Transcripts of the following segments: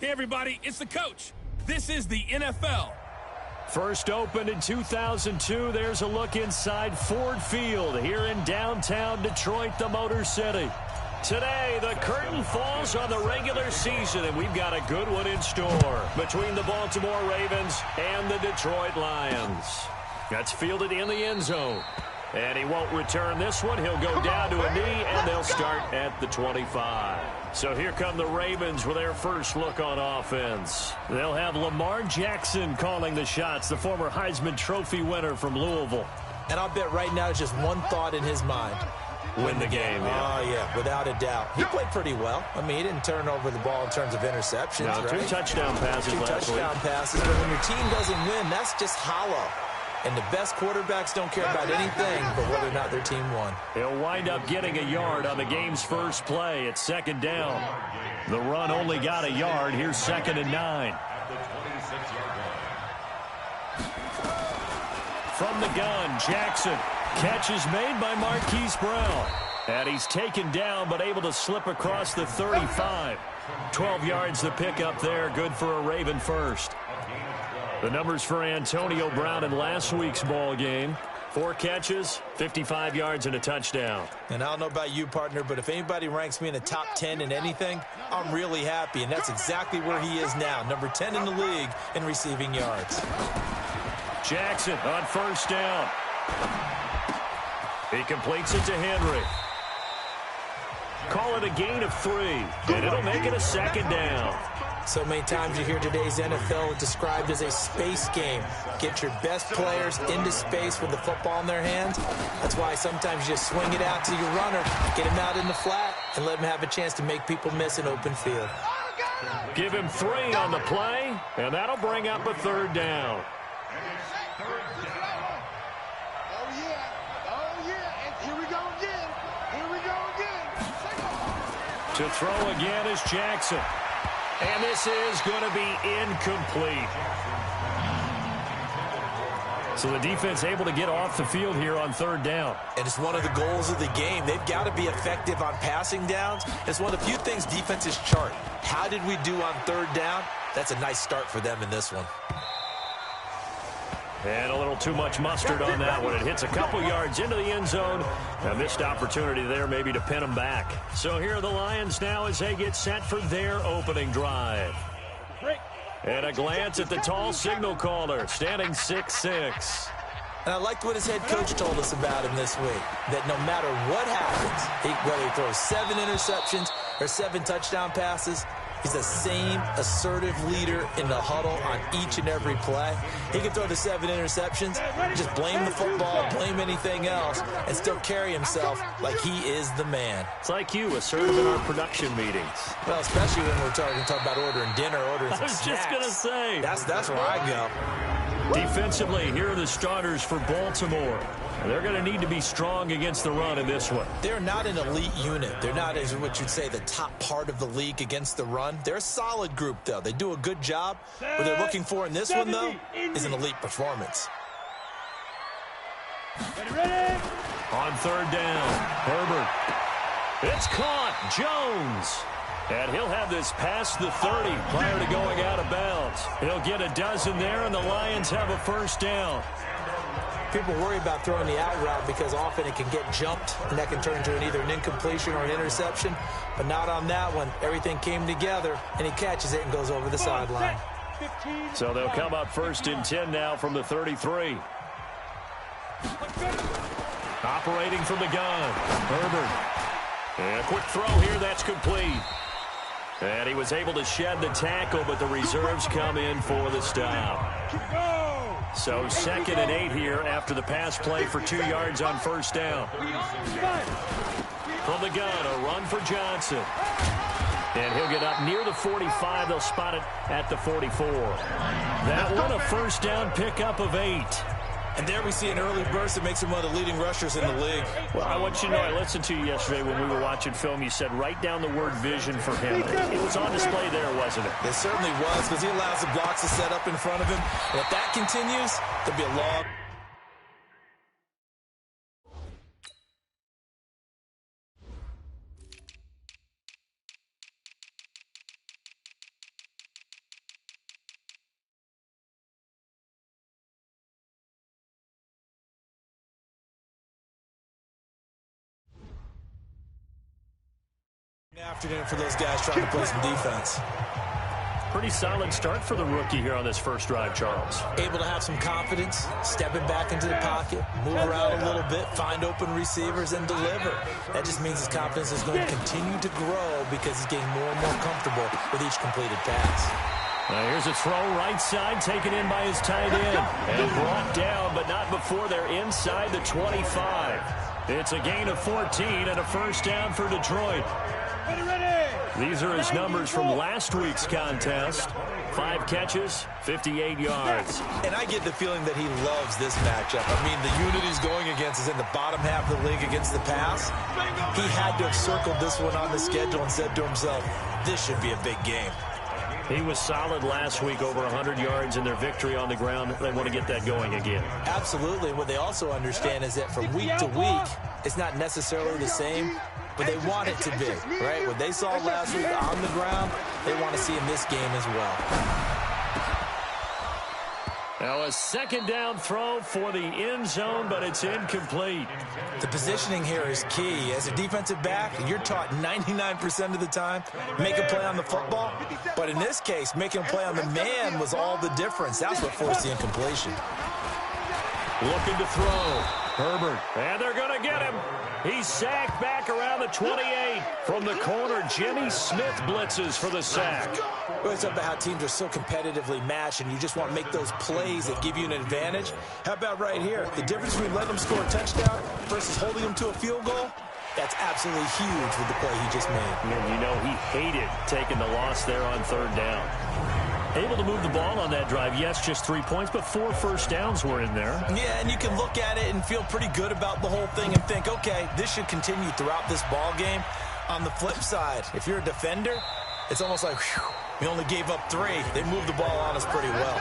Hey, everybody, it's the coach. This is the NFL. First opened in 2002, there's a look inside Ford Field here in downtown Detroit, the Motor City. Today, the curtain falls on the regular season, and we've got a good one in store between the Baltimore Ravens and the Detroit Lions. That's fielded in the end zone. And he won't return this one. He'll go down to a knee, and they'll start at the 25. So here come the Ravens with their first look on offense. They'll have Lamar Jackson calling the shots, the former Heisman Trophy winner from Louisville. And I'll bet right now just one thought in his mind. Win the game, yeah. Oh, yeah, without a doubt. He played pretty well. I mean, he didn't turn over the ball in terms of interceptions, no, right? 2 touchdown passes last week. 2 touchdown passes, but when your team doesn't win, that's just hollow. And the best quarterbacks don't care about anything but whether or not their team won. He'll wind up getting a yard on the game's first play. It's second down. The run only got a yard. Here's 2nd and 9. From the gun, Jackson. Catch is made by Marquise Brown. And he's taken down but able to slip across the 35. 12 yards the pickup there. Good for a Raven first. The numbers for Antonio Brown in last week's ball game. 4 catches, 55 yards, and a touchdown. And I don't know about you, partner, but if anybody ranks me in the top 10 in anything, I'm really happy. And that's exactly where he is now, number 10 in the league in receiving yards. Jackson on first down. He completes it to Henry. Call it a gain of 3, and it'll make it a 2nd down. So many times you hear today's NFL described as a space game. Get your best players into space with the football in their hands. That's why sometimes you just swing it out to your runner, get him out in the flat, and let him have a chance to make people miss an open field. Give him 3 on the play, and that'll bring up a 3rd down. To throw again is Jackson. And this is going to be incomplete. So the defense able to get off the field here on 3rd down. And it's one of the goals of the game. They've got to be effective on passing downs. It's one of the few things defenses chart. How did we do on 3rd down? That's a nice start for them in this one. And a little too much mustard on that one. It hits a couple yards into the end zone. A missed opportunity there maybe to pin them back. So here are the Lions now as they get set for their opening drive. And a glance at the tall signal caller, standing 6'6". And I liked what his head coach told us about him this week, that no matter what happens, whether he throws 7 interceptions or 7 touchdown passes, he's the same assertive leader in the huddle on each and every play. He can throw the 7 interceptions, just blame the football, blame anything else, and still carry himself like he is the man. It's like you, assertive in our production meetings. Well, especially when we're talking about ordering dinner, ordering some snacks. I was just going to say. That's where I go. Defensively, here are the starters for Baltimore. They're going to need to be strong against the run in this one. They're not an elite unit. They're not, as what you'd say, the top part of the league against the run. They're a solid group, though. They do a good job. What they're looking for in this one, though, is an elite performance. On 3rd down, Herbert. It's caught. Jones. And he'll have this past the 30 prior to going out of bounds. He'll get a dozen there, and the Lions have a 1st down. People worry about throwing the out route because often it can get jumped, and that can turn into either an incompletion or an interception. But not on that one. Everything came together, and he catches it and goes over the sideline. So they'll come up 1st and 10 now from the 33. Operating from the gun, Herbert. And a quick throw here, that's complete. And he was able to shed the tackle, but the reserves come in for the stop. So 2nd and 8 here after the pass play for 2 yards on 1st down. From the gun, a run for Johnson. And he'll get up near the 45. They'll spot it at the 44. That one, a 1st down pickup of 8. And there we see an early burst that makes him one of the leading rushers in the league. Well, I want you to know, I listened to you yesterday when we were watching film. You said write down the word vision for him. It was on display there, wasn't it? It certainly was, because he allows the blocks to set up in front of him. And if that continues, there'll be a long... Afternoon for those guys trying to play some defense. Pretty solid start for the rookie here on this first drive, Charles. Able to have some confidence, stepping back into the pocket, move around a little bit, find open receivers, and deliver. That just means his confidence is going to continue to grow because he's getting more and more comfortable with each completed pass. Now here's a throw right side, taken in by his tight end. And brought down, but not before they're inside the 25. It's a gain of 14 and a first down for Detroit. These are his numbers from last week's contest. 5 catches, 58 yards. And I get the feeling that he loves this matchup. I mean, the unit he's going against is in the bottom half of the league against the pass. He had to have circled this one on the schedule and said to himself, this should be a big game. He was solid last week, over 100 yards in their victory on the ground. They want to get that going again. Absolutely. What they also understand is that from week to week, it's not necessarily the same, but they want it to be, right? What they saw last week on the ground, they want to see in this game as well. Now a second down throw for the end zone, but it's incomplete. The positioning here is key. As a defensive back, you're taught 99% of the time, make a play on the football. But in this case, making a play on the man was all the difference. That's what forced the incompletion. Looking to throw. Herbert, and they're going to get him. He's sacked back around the 28. From the corner, Jimmy Smith blitzes for the sack. We always talk about how teams are so competitively matched, and you just want to make those plays that give you an advantage. How about right here? The difference between letting them score a touchdown versus holding them to a field goal, that's absolutely huge with the play he just made. And you know he hated taking the loss there on third down. Able to move the ball on that drive. Yes, just 3 points, but 4 first downs were in there. Yeah, and you can look at it and feel pretty good about the whole thing and think, okay, this should continue throughout this ball game. On the flip side, if you're a defender, it's almost like, whew, we only gave up 3. They moved the ball on us pretty well.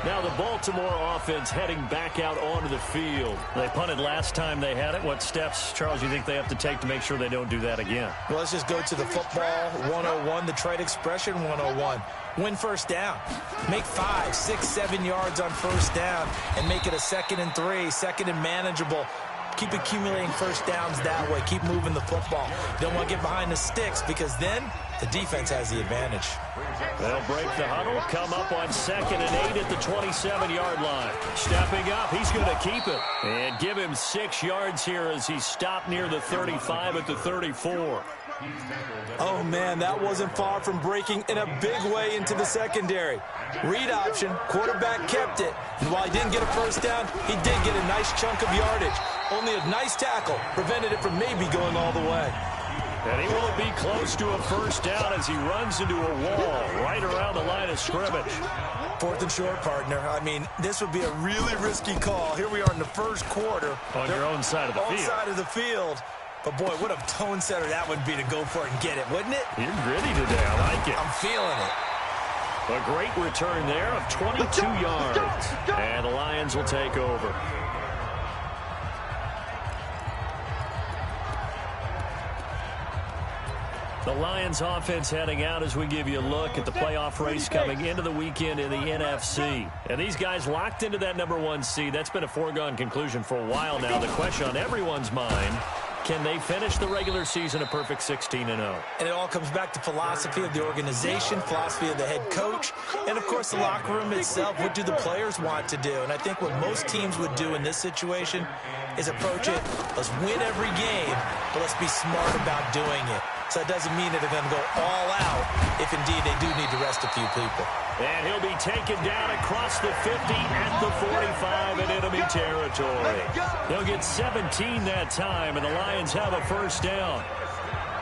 Now the Baltimore offense heading back out onto the field. They punted last time they had it. What steps, Charles, you think they have to take to make sure they don't do that again? Well, let's just go to the football 101, the trade expression 101. Win first down. Make 5, 6, 7 yards on first down and make it a 2nd and 3, 2nd and manageable. Keep accumulating first downs that way. Keep moving the football. You don't want to get behind the sticks because then the defense has the advantage. They'll break the huddle, come up on 2nd and 8 at the 27-yard line. Stepping up, he's going to keep it. And give him 6 yards here as he stopped near the 35 at the 34. Oh, man, that wasn't far from breaking in a big way into the secondary. Read option, quarterback kept it. And while he didn't get a first down, he did get a nice chunk of yardage. Only a nice tackle prevented it from maybe going all the way. And he won't be close to a first down as he runs into a wall right around the line of scrimmage. 4th and short, partner. I mean, this would be a really risky call. Here we are in the first quarter. On your own side of the field. On side of the field. But, boy, what a tone setter that would be to go for it and get it, wouldn't it? You're gritty today. I like it. I'm feeling it. A great return there of 22 yards. And the Lions will take over. The Lions offense heading out as we give you a look at the playoff race coming into the weekend in the NFC. And these guys locked into that #1 seed. That's been a foregone conclusion for a while now. The question on everyone's mind, can they finish the regular season a perfect 16-0? And it all comes back to philosophy of the organization, philosophy of the head coach, and, of course, the locker room itself. What do the players want to do? And I think what most teams would do in this situation is approach it, let's win every game, but let's be smart about doing it. So that doesn't mean that they're going to go all out if, indeed, they do need to rest a few people. And he'll be taken down across the 50 at the 45 in enemy territory. They'll get 17 that time, and the Lions have a first down.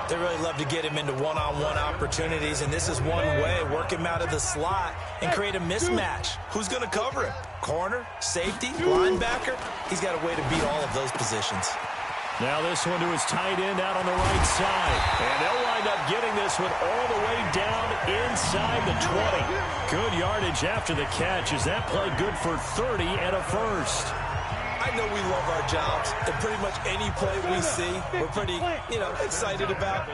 They really love to get him into one-on-one opportunities, and this is one way, work him out of the slot and create a mismatch. Who's going to cover him? Corner, safety, linebacker? He's got a way to beat all of those positions. Now this one to his tight end out on the right side. And they'll wind up getting this one all the way down inside the 20. Good yardage after the catch. Is that play good for 30 and a first? I know we love our jobs, and pretty much any play we see, we're pretty, excited about.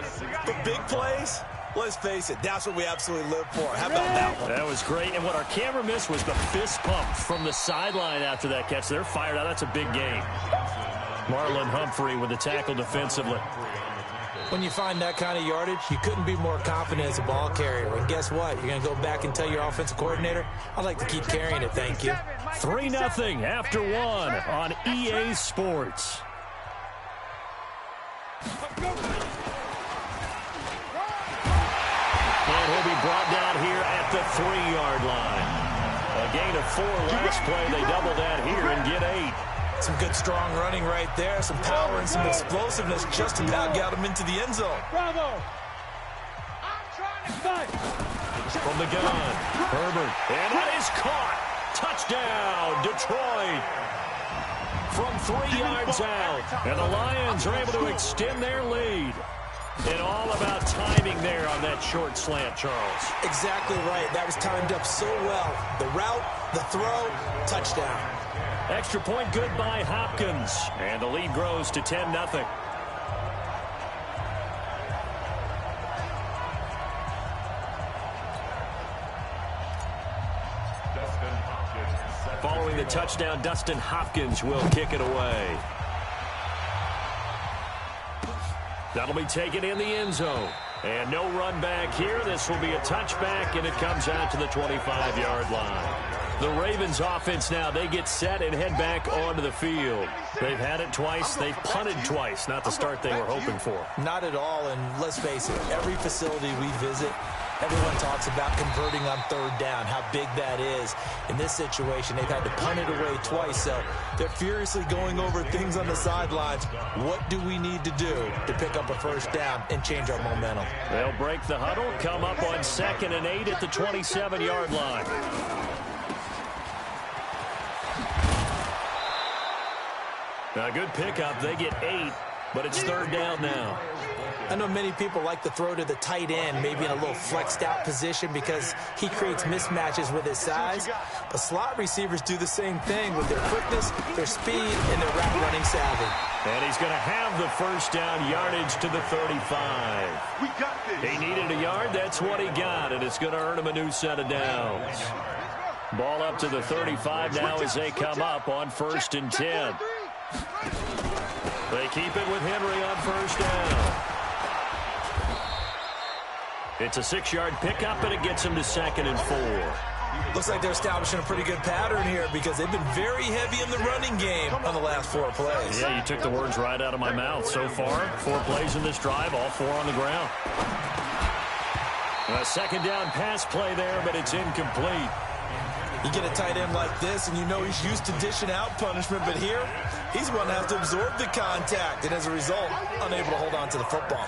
But big plays, let's face it, that's what we absolutely live for. How about that one? That was great. And what our camera missed was the fist pump from the sideline after that catch. They're fired out. That's a big game. Marlon Humphrey with the tackle defensively. When you find that kind of yardage, you couldn't be more confident as a ball carrier. And guess what? You're going to go back and tell your offensive coordinator, I'd like to keep carrying it, thank you. 3-0 after 1 on EA Sports. And he'll be brought down here at the 3-yard line. A gain of 4 last play. They double that here and get 8. Some good, strong running right there. Some power and some explosiveness just about got him into the end zone. Bravo! From the gun, Herbert. And that is caught. Touchdown, Detroit. From 3 yards out. And the Lions are able to extend their lead. And all about timing there on that short slant, Charles. Exactly right. That was timed up so well. The route, the throw, touchdown. Extra point good by Hopkins. And the lead grows to 10-0. Following the touchdown, Dustin Hopkins will kick it away. That'll be taken in the end zone. And no run back here. This will be a touchback, and it comes out to the 25-yard line. The Ravens offense now, they get set and head back onto the field. They've had it twice. They've punted twice. Not the start they were hoping for. Not at all, and let's face it, every facility we visit, everyone talks about converting on third down, how big that is. In this situation, they've had to punt it away twice, so they're furiously going over things on the sidelines. What do we need to do to pick up a first down and change our momentum? They'll break the huddle, come up on 2nd and 8 at the 27-yard line. A good pickup. They get 8, but it's third down now. I know many people like to throw to the tight end, maybe in a little flexed out position because he creates mismatches with his size. But slot receivers do the same thing with their quickness, their speed, and their route running savvy. And he's going to have the first down, yardage to the 35. He needed a yard. That's what he got, and it's going to earn him a new set of downs. Ball up to the 35 now as they come up on 1st and 10. They keep it with Henry on first down. It's a 6-yard pickup, and it gets him to 2nd and 4. Looks like they're establishing a pretty good pattern here because they've been very heavy in the running game on the last 4 plays. Yeah, you took the words right out of my mouth. So far, 4 plays in this drive, all 4 on the ground. A 2nd down pass play there, but it's incomplete. You get a tight end like this, and you know he's used to dishing out punishment, but here, he's going to have to absorb the contact, and as a result, unable to hold on to the football.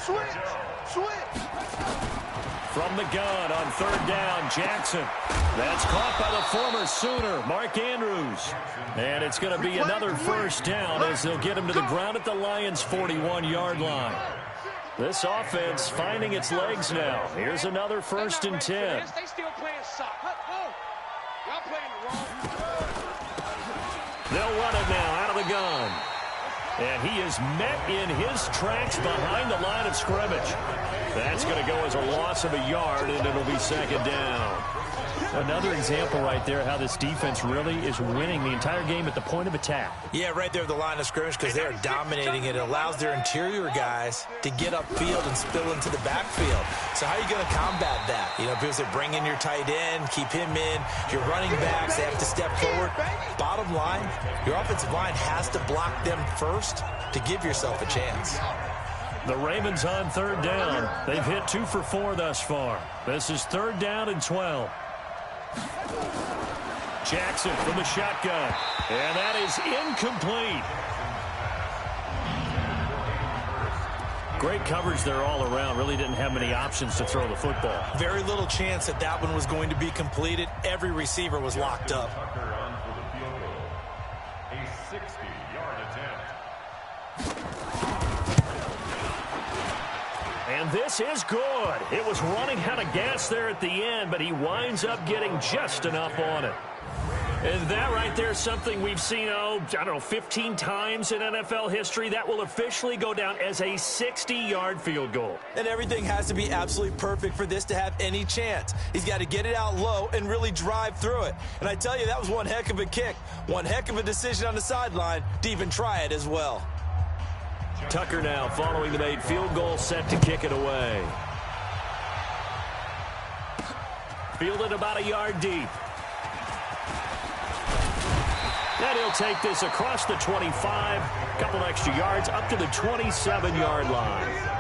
From the gun on 3rd down, Jackson. That's caught by the former Sooner, Mark Andrews. And it's going to be another first down as they'll get him to the ground at the Lions' 41-yard line. This offense finding its legs now. Here's another 1st and 10. They still playing soccer. Y'all playing the wrong. They'll run it now out of the gun. And he is met in his tracks behind the line of scrimmage. That's going to go as a loss of a yard, and it'll be 2nd down. Another example right there how this defense really is winning the entire game at the point of attack. Yeah, right there at the line of scrimmage because they are dominating it. It allows their interior guys to get upfield and spill into the backfield. So how are you going to combat that? You know, people say bring in your tight end, keep him in. Your running backs, they have to step forward. Bottom line, your offensive line has to block them first to give yourself a chance. The Ravens on 3rd down. They've hit 2 for 4 thus far. This is 3rd down and 12. Jackson from the shotgun. And that is incomplete. Great coverage there all around. Really didn't have many options to throw the football. Very little chance that that one was going to be completed. Every receiver was locked up. A 60-yard attempt. And this is good. It was running out of gas there at the end, but he winds up getting just enough on it. And that right there is something we've seen, 15 times in NFL history. That will officially go down as a 60-yard field goal. And everything has to be absolutely perfect for this to have any chance. He's got to get it out low and really drive through it. And I tell you, that was one heck of a kick. One heck of a decision on the sideline to even try it as well. Tucker now following the made field goal, set to kick it away. Fielded about a yard deep. And he'll take this across the 25, a couple extra yards up to the 27-yard line.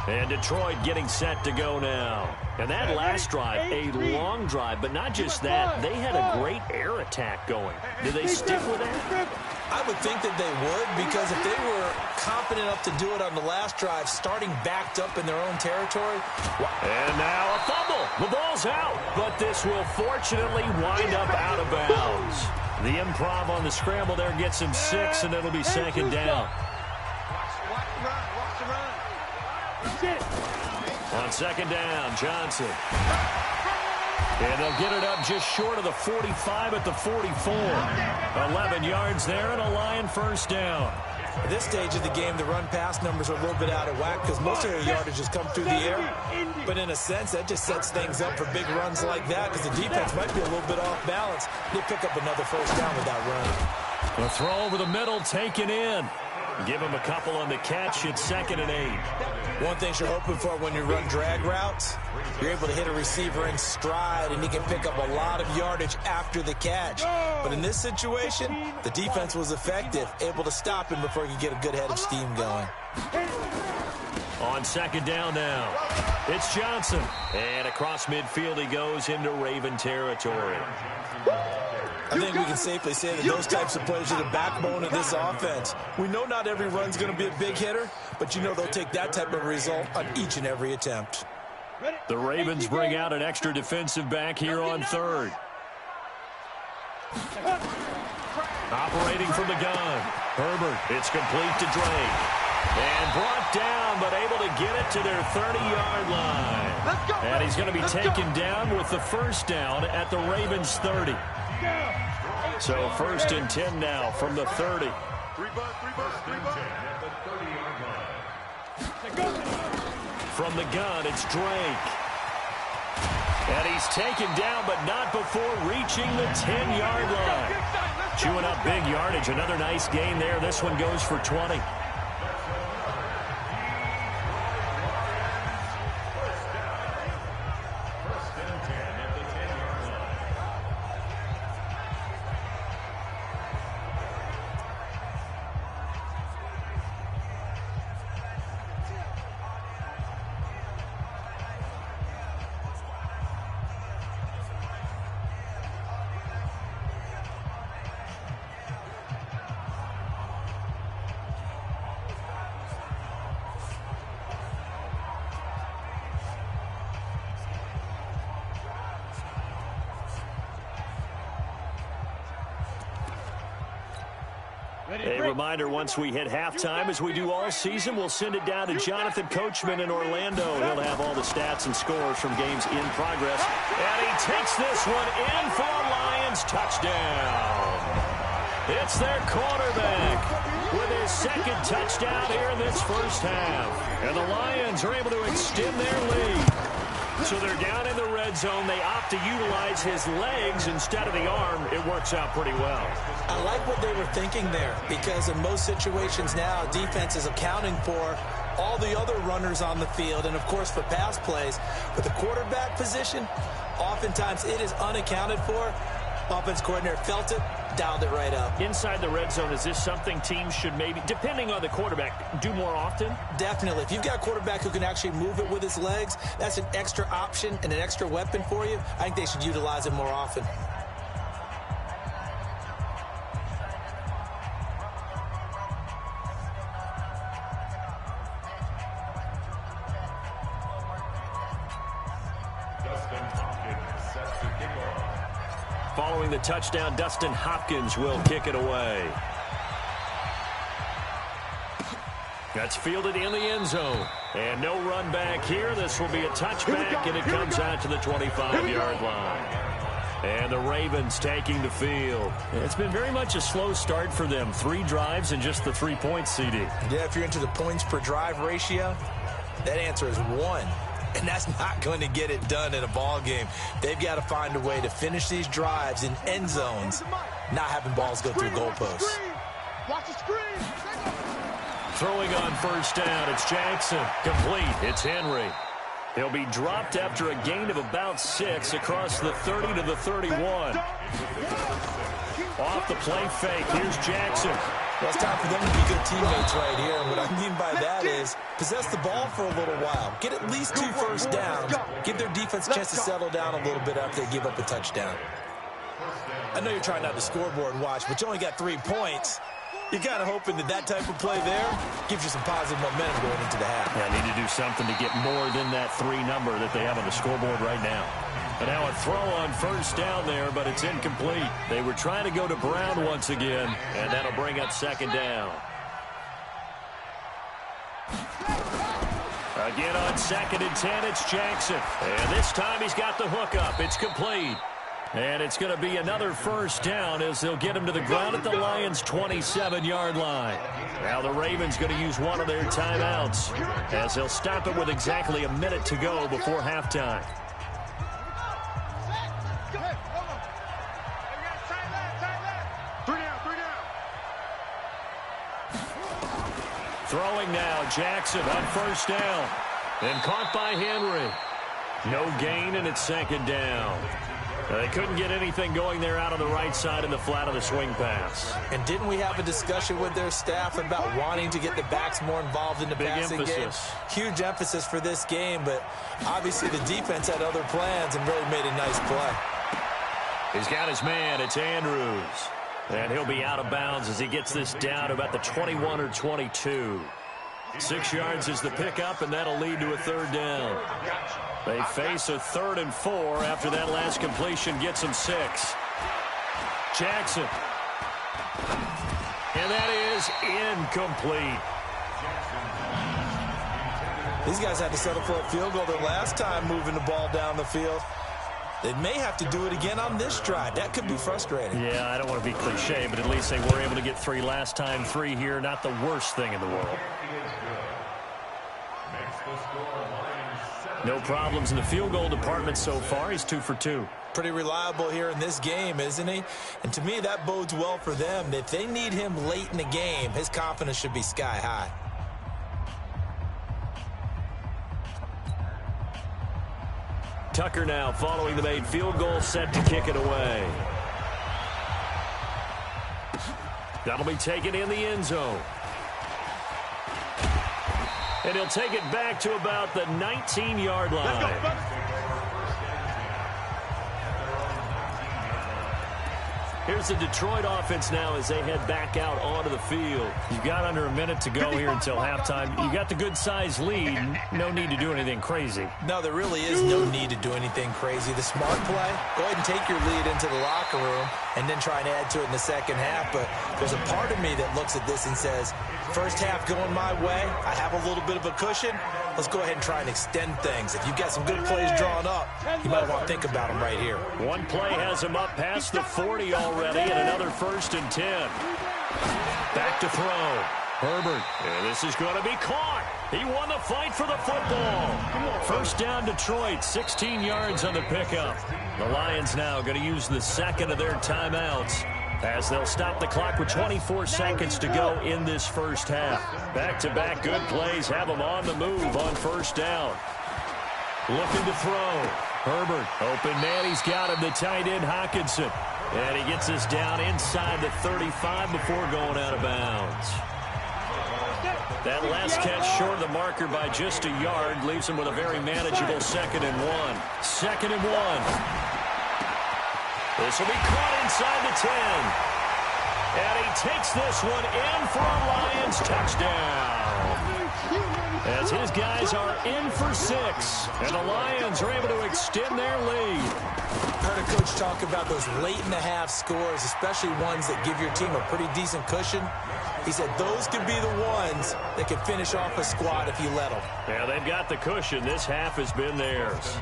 And Detroit getting set to go now. And that last drive, a long drive, but not just that, they had a great air attack going. Do they stick with that? I would think that they would, because if they were confident enough to do it on the last drive, starting backed up in their own territory. And now a fumble. The ball's out, but this will fortunately wind up out of bounds. The improv on the scramble there gets him 6, and it'll be second down. On second down, Johnson. And they'll get it up just short of the 45 at the 44. 11 yards there and a Lion first down. At this stage of the game, the run-pass numbers are a little bit out of whack because most of their yardage has come through the air. But in a sense, that just sets things up for big runs like that because the defense might be a little bit off balance. They pick up another first down with that run. A throw over the middle taken in. Give him a couple on the catch. It's 2nd and 8. One thing you're hoping for when you run drag routes, you're able to hit a receiver in stride, and he can pick up a lot of yardage after the catch. But in this situation, the defense was effective, able to stop him before he could get a good head of steam going. On second down now, it's Johnson. And across midfield he goes into Raven territory. I think we can safely say that those types of plays are the backbone of this offense. We know not every run's going to be a big hitter, but you know they'll take that type of result on each and every attempt. The Ravens bring out an extra defensive back here on third. Operating from the gun. Herbert, it's complete to Drake. And brought down, but able to get it to their 30-yard line. And he's going to be taken down with the first down at the Ravens' 30. So 1st and 10 now from the 30. From the gun, it's Drake. And he's taken down, but not before reaching the 10-yard line. Chewing up big yardage. Another nice gain there. This one goes for 20. A reminder, once we hit halftime, as we do all season, we'll send it down to Jonathan Coachman in Orlando. He'll have all the stats and scores from games in progress. And he takes this one in for a Lions touchdown. It's their quarterback with his 2nd touchdown here in this first half. And the Lions are able to extend their lead. So they're down in the red zone. They opt to utilize his legs instead of the arm. It works out pretty well. I like what they were thinking there, because in most situations now, defense is accounting for all the other runners on the field and, of course, for pass plays. But the quarterback position, oftentimes it is unaccounted for. Offense coordinator felt it, dialed it right up. Inside the red zone, is this something teams should maybe, depending on the quarterback, do more often? Definitely. If you've got a quarterback who can actually move it with his legs, that's an extra option and an extra weapon for you. I think they should utilize it more often. Following the touchdown, Dustin Hopkins will kick it away. That's fielded in the end zone. And no run back here. This will be a touchback, and it comes out to the 25-yard line. And the Ravens taking the field. It's been very much a slow start for them. 3 drives and just the 3 points, CD. Yeah, if you're into the points per drive ratio, that answer is 1. And that's not going to get it done in a ball game. They've got to find a way to finish these drives in end zones, not having balls go through goalposts. Watch the screen. Throwing on first down, it's Jackson. Complete, it's Henry. He'll be dropped after a gain of about 6 across the 30 to the 31. Off the play fake, here's Jackson. Well, it's time for them to be good teammates right here. And what I mean by that is possess the ball for a little while. Get at least 2 first downs. Give their defense a chance to settle down a little bit after they give up a touchdown. I know you're trying not to scoreboard watch, but you only got 3 points. You're kind of hoping that type of play there gives you some positive momentum going into the half. Yeah, need to do something to get more than that 3 number that they have on the scoreboard right now. And now a throw on first down there, but it's incomplete. They were trying to go to Brown once again, and that'll bring up second down. Again on 2nd and 10, it's Jackson. And this time he's got the hook up. It's complete. And it's going to be another first down as they'll get him to the ground at the Lions' 27-yard line. Now the Ravens going to use one of their timeouts as they'll stop it with exactly a minute to go before halftime. Throwing now, Jackson on first down. And caught by Henry. No gain, and it's second down. They couldn't get anything going there out on the right side in the flat of the swing pass. And didn't we have a discussion with their staff about wanting to get the backs more involved in the passing game? Huge emphasis for this game, but obviously the defense had other plans and really made a nice play. He's got his man. It's Andrews. And he'll be out of bounds as he gets this down to about the 21 or 22. 6 yards is the pickup, and that'll lead to a third down. They face a 3rd and 4 after that last completion gets them 6. Jackson. And that is incomplete. These guys had to settle for a field goal their last time moving the ball down the field. They may have to do it again on this drive. That could be frustrating. Yeah, I don't want to be cliche, but at least they were able to get 3 last time. 3 here, not the worst thing in the world. No problems in the field goal department so far. He's 2 for 2. Pretty reliable here in this game, isn't he? And to me, that bodes well for them. If they need him late in the game, his confidence should be sky high. Tucker now following the made field goal, set to kick it away. That'll be taken in the end zone. And he'll take it back to about the 19-yard line. Here's the Detroit offense now as they head back out onto the field. You've got under a minute to go here until halftime. You got the good-sized lead. No need to do anything crazy. No, there really is no need to do anything crazy. The smart play, go ahead and take your lead into the locker room and then try and add to it in the second half. But there's a part of me that looks at this and says, first half going my way, I have a little bit of a cushion. Let's go ahead and try and extend things. If you've got some good plays drawn up, you might want to think about them right here. One play has him up past the 40 already, and another 1st and 10. Back to throw. Herbert. And this is going to be caught. He won the fight for the football. First down, Detroit. 16 yards on the pickup. The Lions now going to use the second of their timeouts as they'll stop the clock with 24 seconds to go in this first half. Back-to-back good plays have them on the move on first down. Looking to throw. Herbert, open man, he's got him, the tight end Hockenson. And he gets us down inside the 35 before going out of bounds. That last catch short of the marker by just a yard leaves him with a very manageable 2nd and 1. 2nd and 1. This will be caught inside the 10. And he takes this one in for a Lions touchdown. As his guys are in for 6. And the Lions are able to extend their lead. I heard a coach talk about those late-in-the-half scores, especially ones that give your team a pretty decent cushion. He said those could be the ones that could finish off a squad if you let them. Yeah, they've got the cushion. This half has been theirs.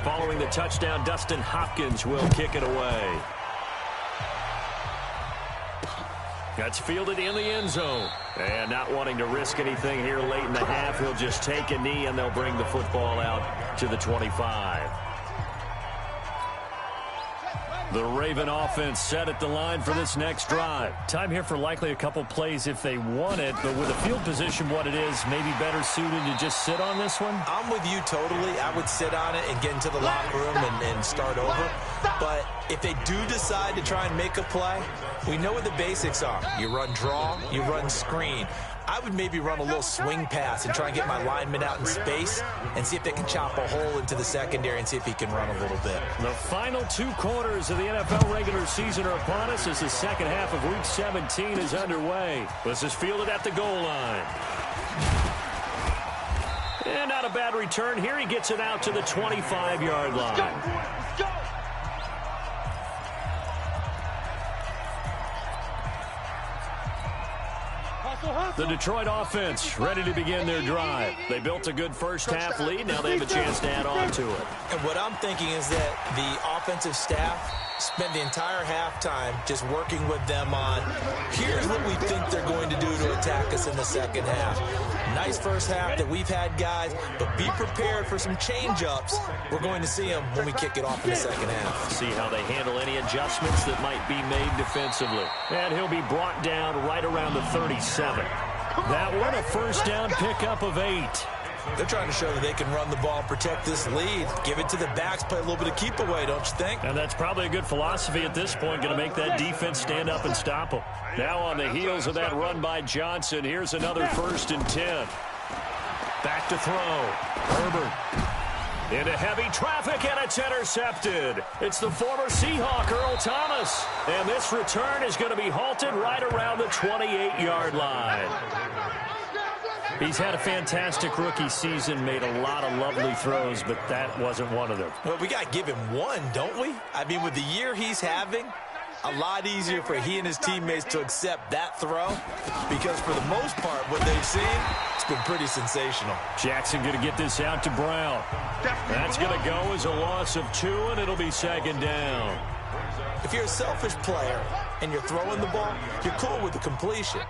Following the touchdown, Dustin Hopkins will kick it away. That's fielded in the end zone. And not wanting to risk anything here late in the half, he'll just take a knee and they'll bring the football out to the 25. The Raven offense set at the line for this next drive. Time here for likely a couple plays if they want it, but with the field position what it is, maybe better suited to just sit on this one? I'm with you totally. I would sit on it and get into the locker room and start over. But if they do decide to try and make a play, we know what the basics are. You run draw, you run screen. I would maybe run a little swing pass and try and get my lineman out in space and see if they can chop a hole into the secondary and see if he can run a little bit. The final 2 quarters of the NFL regular season are upon us as the second half of Week 17 is underway. This is fielded at the goal line. And not a bad return here. He gets it out to the 25-yard line. Let's go. The Detroit offense ready to begin their drive. They built a good first-half lead. Now they have a chance to add on to it. And what I'm thinking is that the offensive staff spent the entire halftime just working with them on, here's what we think they're going to do to attack us in the second half. Nice first half that we've had, guys, but be prepared for some change-ups. We're going to see them when we kick it off in the second half. See how they handle any adjustments that might be made defensively. And he'll be brought down right around the 37. That one, a first down pickup of 8. They're trying to show that they can run the ball, protect this lead, give it to the backs, play a little bit of keep away, don't you think? And that's probably a good philosophy at this point, going to make that defense stand up and stop them. Now on the heels of that run by Johnson, here's another 1st and 10. Back to throw. Herbert into heavy traffic, and it's intercepted. It's the former Seahawk, Earl Thomas. And this return is going to be halted right around the 28-yard line. He's had a fantastic rookie season, made a lot of lovely throws, but that wasn't one of them. Well, we got to give him one, don't we? I mean, with the year he's having, a lot easier for he and his teammates to accept that throw because for the most part, what they've seen, it's been pretty sensational. Jackson going to get this out to Brown. That's going to go as a loss of 2, and it'll be second down. If you're a selfish player and you're throwing the ball, you're cool with the completion.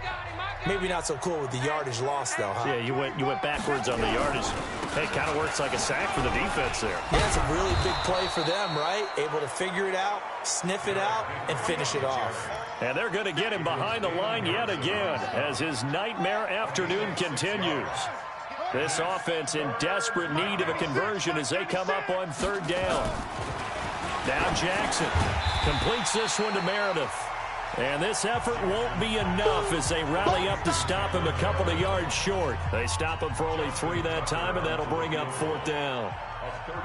Maybe not so cool with the yardage loss, though, huh? Yeah, you went backwards on the yardage. Hey, kind of works like a sack for the defense there. Yeah, it's a really big play for them, right? Able to figure it out, sniff it out, and finish it off. And they're going to get him behind the line yet again as his nightmare afternoon continues. This offense in desperate need of a conversion as they come up on 3rd down. Now Jackson completes this one to Meredith. And this effort won't be enough as they rally up to stop him a couple of yards short. They stop him for only 3 that time, and that'll bring up 4th down.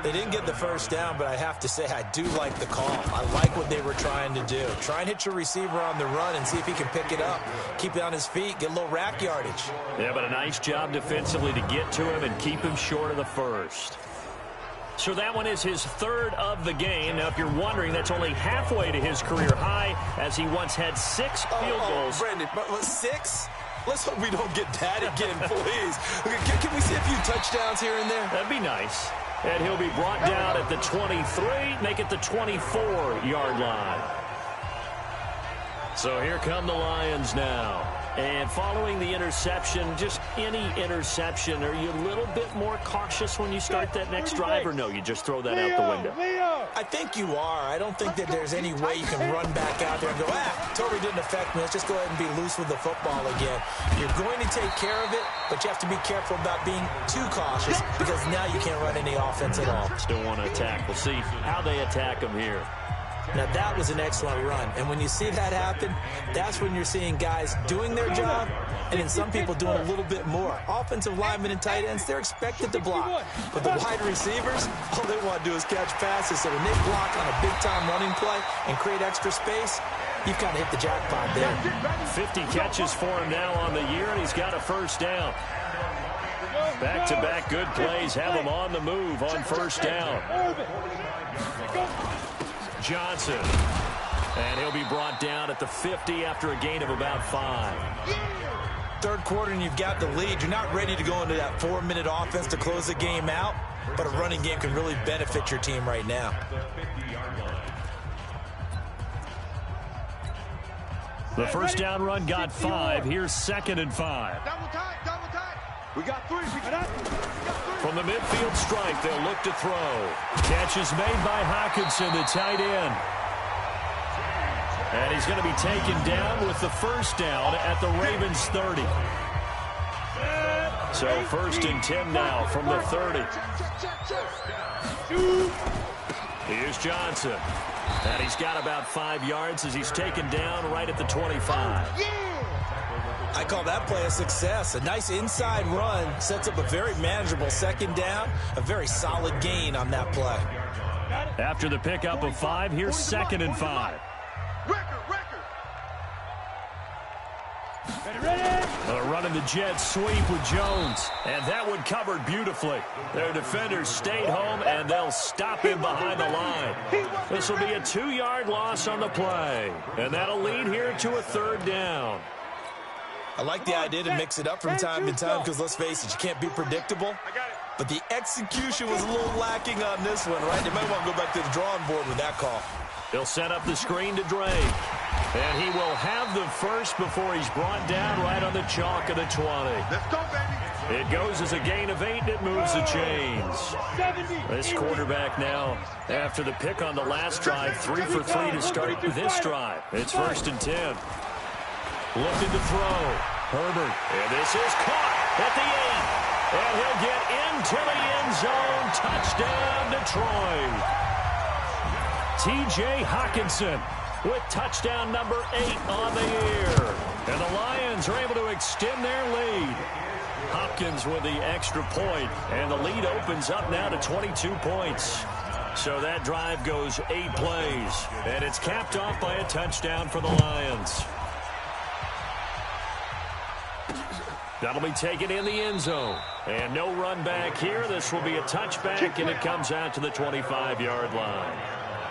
They didn't get the first down, but I have to say I do like the call. I like what they were trying to do. Try and hit your receiver on the run and see if he can pick it up. Keep it on his feet, get a little rack yardage. Yeah, but a nice job defensively to get to him and keep him short of the first. So that one is his 3rd of the game. Now, if you're wondering, that's only halfway to his career high as he once had 6 field goals. Brandon, but 6? Let's hope we don't get that again, please. Can we see a few touchdowns here and there? That'd be nice. And he'll be brought down at the 23, make it the 24-yard line. So here come the Lions now. And following the interception, just any interception, are you a little bit more cautious when you start that next drive, or no, you just throw that out the window? I think you are. I don't think that there's any way you can run back out there and go, totally didn't affect me. Let's just go ahead and be loose with the football again. You're going to take care of it, but you have to be careful about being too cautious because now you can't run any offense at all. Still want to attack. We'll see how they attack him here. Now, that was an excellent run. And when you see that happen, that's when you're seeing guys doing their job and then some people doing a little bit more. Offensive linemen and tight ends, they're expected to block. But the wide receivers, all they want to do is catch passes. So when they block on a big-time running play and create extra space, you've kind of hit the jackpot there. 50 catches for him now on the year, and he's got a first down. Back-to-back good plays have him on the move on first down. Johnson. And he'll be brought down at the 50 after a gain of about 5. 3rd quarter and you've got the lead. You're not ready to go into that 4-minute offense to close the game out, but a running game can really benefit your team right now. The first down run got 5. Here's 2nd and 5. Double tight, double tight. We got 3. We got 3. From the midfield stripe, they'll look to throw. Catch is made by Hawkinson, the tight end. And he's going to be taken down with the first down at the Ravens 30. So 1st and 10 now from the 30. Here's Johnson. And he's got about 5 yards as he's taken down right at the 25. I call that play a success. A nice inside run sets up a very manageable 2nd down. A very solid gain on that play. After the pickup of 5, here's 2nd and 5. Running the jet sweep with Jones. And that one covered beautifully. Their defenders stayed home, and they'll stop him behind the line. This will be a 2-yard loss on the play. And that'll lead here to a 3rd down. I like the idea to mix it up from time to time because, let's face it, you can't be predictable. But the execution was a little lacking on this one, right? They might want to go back to the drawing board with that call. He'll set up the screen to Drake. And he will have the first before he's brought down right on the chalk of the 20. Let's go, baby. It goes as a gain of 8, and it moves the chains. This quarterback now, after the pick on the last drive, 3 for 3 to start this drive. It's 1st and 10. Looking to throw. Herbert. And this is caught at the 8. And he'll get into the end zone. Touchdown, Detroit. T.J. Hockenson with touchdown number 8 on the year. And the Lions are able to extend their lead. Hopkins with the extra point, and the lead opens up now to 22 points. So that drive goes 8 plays, and it's capped off by a touchdown for the Lions. That'll be taken in the end zone. And no run back here. This will be a touchback, and it comes out to the 25-yard line.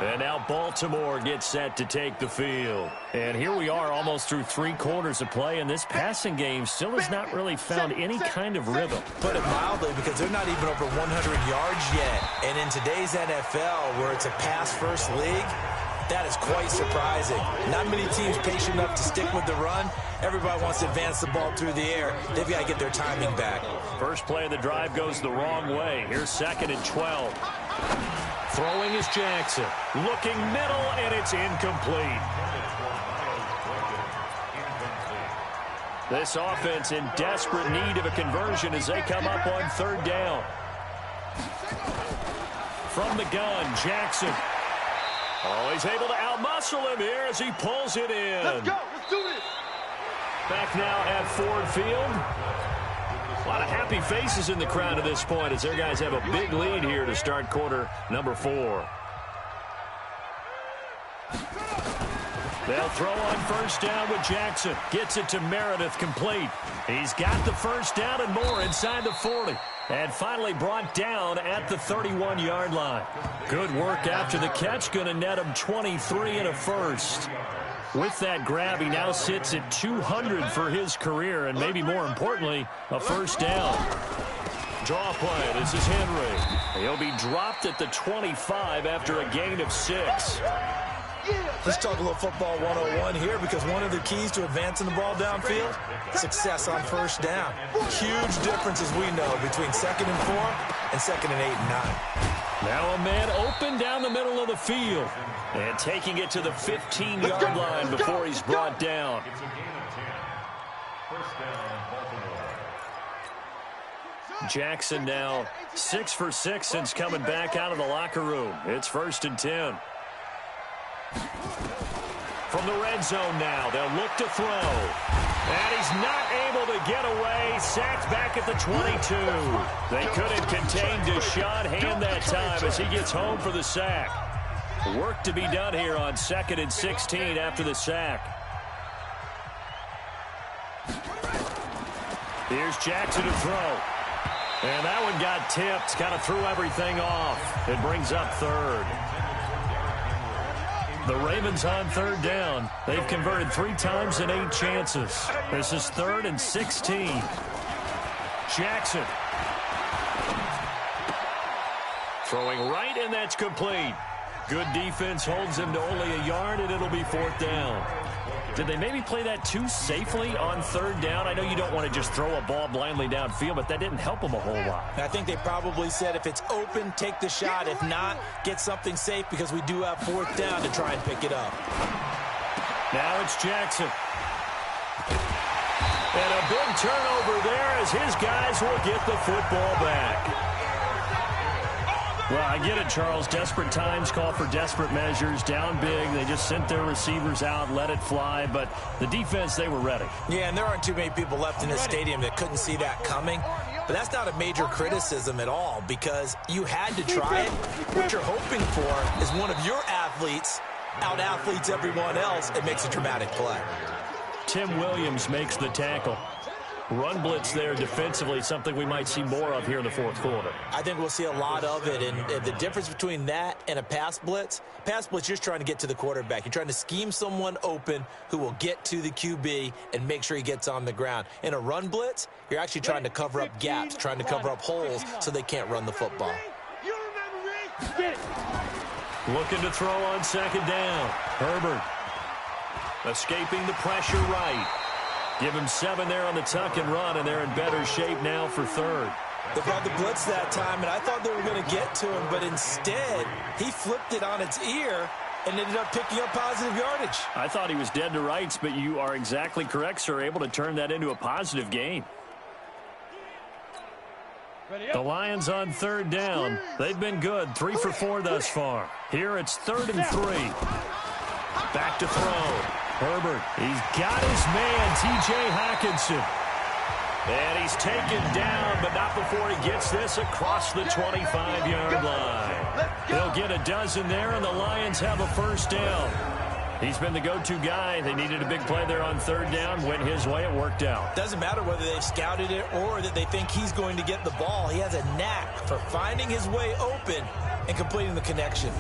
And now Baltimore gets set to take the field. And here we are almost through 3 quarters of play, and this passing game still has not really found any kind of rhythm. Put it mildly, because they're not even over 100 yards yet. And in today's NFL, where it's a pass-first league, that is quite surprising. Not many teams patient enough to stick with the run. Everybody wants to advance the ball through the air. They've got to get their timing back. First play of the drive goes the wrong way. Here's 2nd and 12. Throwing is Jackson. Looking middle, and it's incomplete. This offense in desperate need of a conversion as they come up on 3rd down. From the gun, Jackson. Oh, he's able to outmuscle him here as he pulls it in. Let's go. Let's do this. Back now at Ford Field. A lot of happy faces in the crowd at this point as their guys have a big lead here to start quarter number 4. They'll throw on 1st down with Jackson. Gets it to Meredith, complete. He's got the 1st down and more inside the 40. And finally brought down at the 31-yard line. Good work after the catch. Going to net him 23 and a first. With that grab, he now sits at 200 for his career, and maybe more importantly, a 1st down. Draw play. This is Henry. He'll be dropped at the 25 after a gain of 6. Let's talk a little football 101 here, because one of the keys to advancing the ball downfield, success on 1st down. Huge difference, as we know, between 2nd and 4 and 2nd and 8 and 9. Now a man open down the middle of the field. And taking it to the 15-yard line before he's brought down. Jackson now 6 for 6 since coming back out of the locker room. It's 1st and 10. From the red zone now, they'll look to throw. And he's not able to get away. Sacked back at the 22. They couldn't contain Deshaun Hand that time as he gets home for the sack. Work to be done here on 2nd and 16 after the sack. Here's Jackson to throw. And that one got tipped. Kind of threw everything off. It brings up 3rd. The Ravens on 3rd down. They've converted 3 times in 8 chances. This is 3rd and 16. Jackson. Throwing right, and that's complete. Good defense holds him to only a yard, and it'll be 4th down. Did they maybe play that too safely on 3rd down? I know you don't want to just throw a ball blindly downfield, but that didn't help them a whole lot. I think they probably said if it's open, take the shot. If not, get something safe, because we do have 4th down to try and pick it up. Now it's Jackson. And a big turnover there as his guys will get the football back. Well, I get it, Charles. Desperate times call for desperate measures. Down big. They just sent their receivers out, let it fly. But the defense, they were ready. Yeah, and there aren't too many people left in this stadium that couldn't see that coming. But that's not a major criticism at all because you had to try it. What you're hoping for is one of your athletes out-athletes everyone else and makes a dramatic play. Tim Williams makes the tackle. Run blitz there defensively, something we might see more of here in the fourth quarter. I think we'll see a lot of it, and the difference between that and a pass blitz, you're just trying to get to the quarterback. You're trying to scheme someone open who will get to the QB and make sure he gets on the ground. In a run blitz, you're actually trying to cover up gaps, trying to cover up holes so they can't run the football. Looking to throw on second down. Herbert escaping the pressure right. Give him 7 there on the tuck and run, and they're in better shape now for third. They brought the blitz that time, and I thought they were going to get to him, but instead, he flipped it on its ear and ended up picking up positive yardage. I thought he was dead to rights, but you are exactly correct, sir, able to turn that into a positive gain. The Lions on third down. They've been good, 3 for 4 thus far. Here it's 3rd and 3. Back to throw. Herbert, he's got his man, T.J. Hockenson. And he's taken down, but not before he gets this across the 25-yard line. He'll get a dozen there, and the Lions have a first down. He's been the go-to guy. They needed a big play there on third down. Went his way. It worked out. Doesn't matter whether they've scouted it or that they think he's going to get the ball. He has a knack for finding his way open and completing the connection.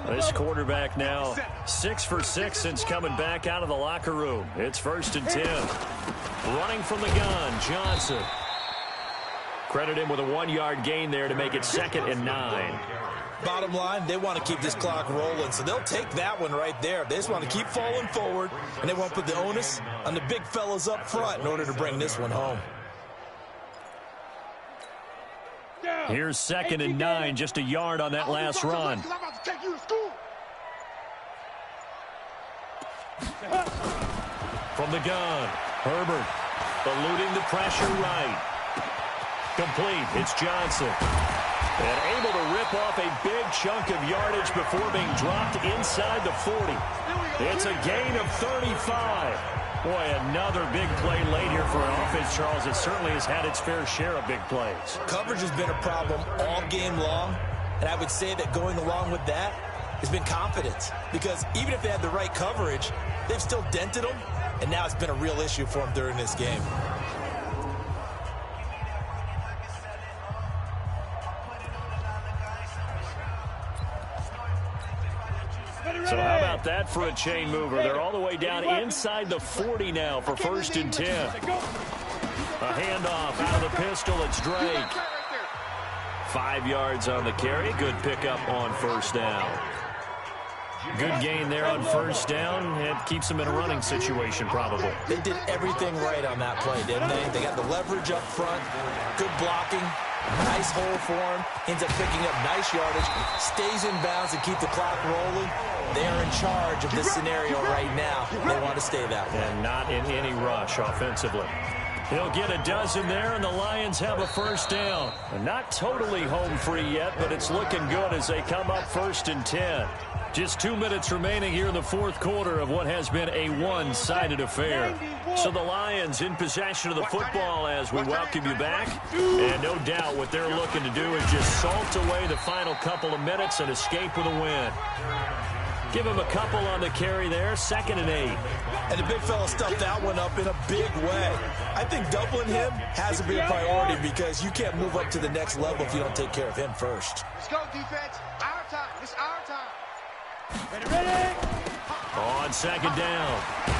This quarterback now 6 for 6 since coming back out of the locker room. It's 1st and 10. Running from the gun, Johnson. Credit him with a 1-yard gain there to make it 2nd and 9. Bottom line, they want to keep this clock rolling, so they'll take that one right there. They just want to keep falling forward, and they want to put the onus on the big fellas up front in order to bring this one home. Here's 2nd and 9, just a yard on that last run. From the gun, Herbert eluding the pressure right. Complete, it's Johnson. And able to rip off a big chunk of yardage before being dropped inside the 40. It's a gain of 35. Boy, another big play late here for an offense, Charles. It certainly has had its fair share of big plays. Coverage has been a problem all game long, and I would say that going along with that has been confidence. Because even if they had the right coverage, they've still dented them, and now it's been a real issue for them during this game. So how about that for a chain mover? They're all the way down inside the 40 now for 1st and 10. A handoff out of the pistol. It's Drake. 5 yards on the carry. Good pickup on 1st down. Good gain there on 1st down. It keeps them in a running situation probably. They did everything right on that play, didn't they? They got the leverage up front. Good blocking. Nice hole for him. Ends up picking up nice yardage. Stays in bounds and keep the clock rolling. They're in charge of this scenario right now. They want to stay that way. And not in any rush offensively. He'll get a dozen there, and the Lions have a 1st down. Not totally home free yet, but it's looking good as they come up 1st and 10. Just 2 minutes remaining here in the 4th quarter of what has been a one-sided affair. So the Lions in possession of the football as we welcome you back. And no doubt what they're looking to do is just salt away the final couple of minutes and escape with a win. Give him a couple on the carry there, 2nd and 8. And the big fella stuffed that one up in a big way. I think doubling him has to be a priority because you can't move up to the next level if you don't take care of him first. Let's go, defense. Our time. It's our time. Ready? On 2nd down,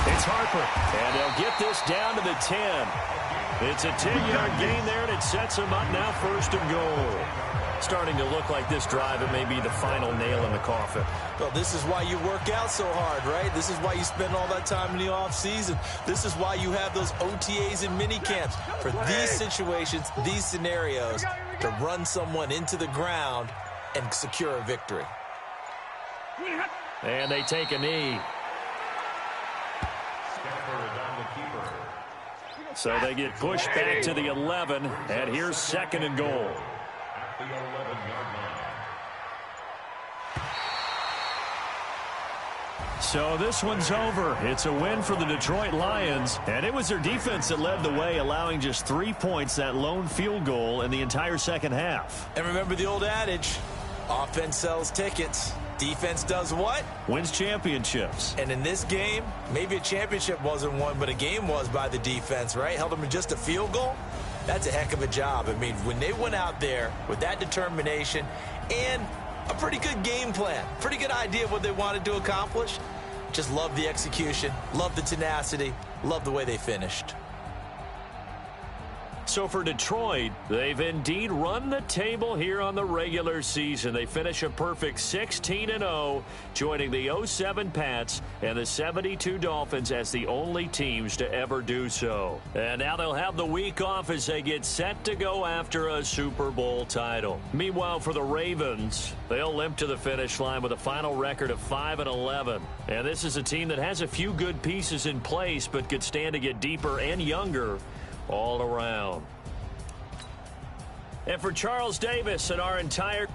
it's Harper. And they'll get this down to the 10. It's a 10-yard gain there, and it sets them up now 1st and goal. Starting to look like this drive, it may be the final nail in the coffin. Well, this is why you work out so hard, right? This is why you spend all that time in the offseason. This is why you have those OTAs and mini camps for these situations, these scenarios, to run someone into the ground and secure a victory. And they take a knee. So they get pushed back to the 11, and here's 2nd and goal. At the 11-yard line. So this one's over. It's a win for the Detroit Lions, and it was their defense that led the way, allowing just 3 points, that lone field goal in the entire second half. And remember the old adage, offense sells tickets. Defense does what? Wins championships. And in this game, maybe a championship wasn't won, but a game was by the defense, right? Held them to just a field goal. That's a heck of a job. I mean, when they went out there with that determination and a pretty good game plan, pretty good idea of what they wanted to accomplish, just love the execution, love the tenacity, love the way they finished. So for Detroit, they've indeed run the table here on the regular season. They finish a perfect 16-0, joining the 07 Pats and the 72 Dolphins as the only teams to ever do so. And now they'll have the week off as they get set to go after a Super Bowl title. Meanwhile, for the Ravens, they'll limp to the finish line with a final record of 5-11. And this is a team that has a few good pieces in place, but could stand to get deeper and younger all around. And for Charles Davis and our entire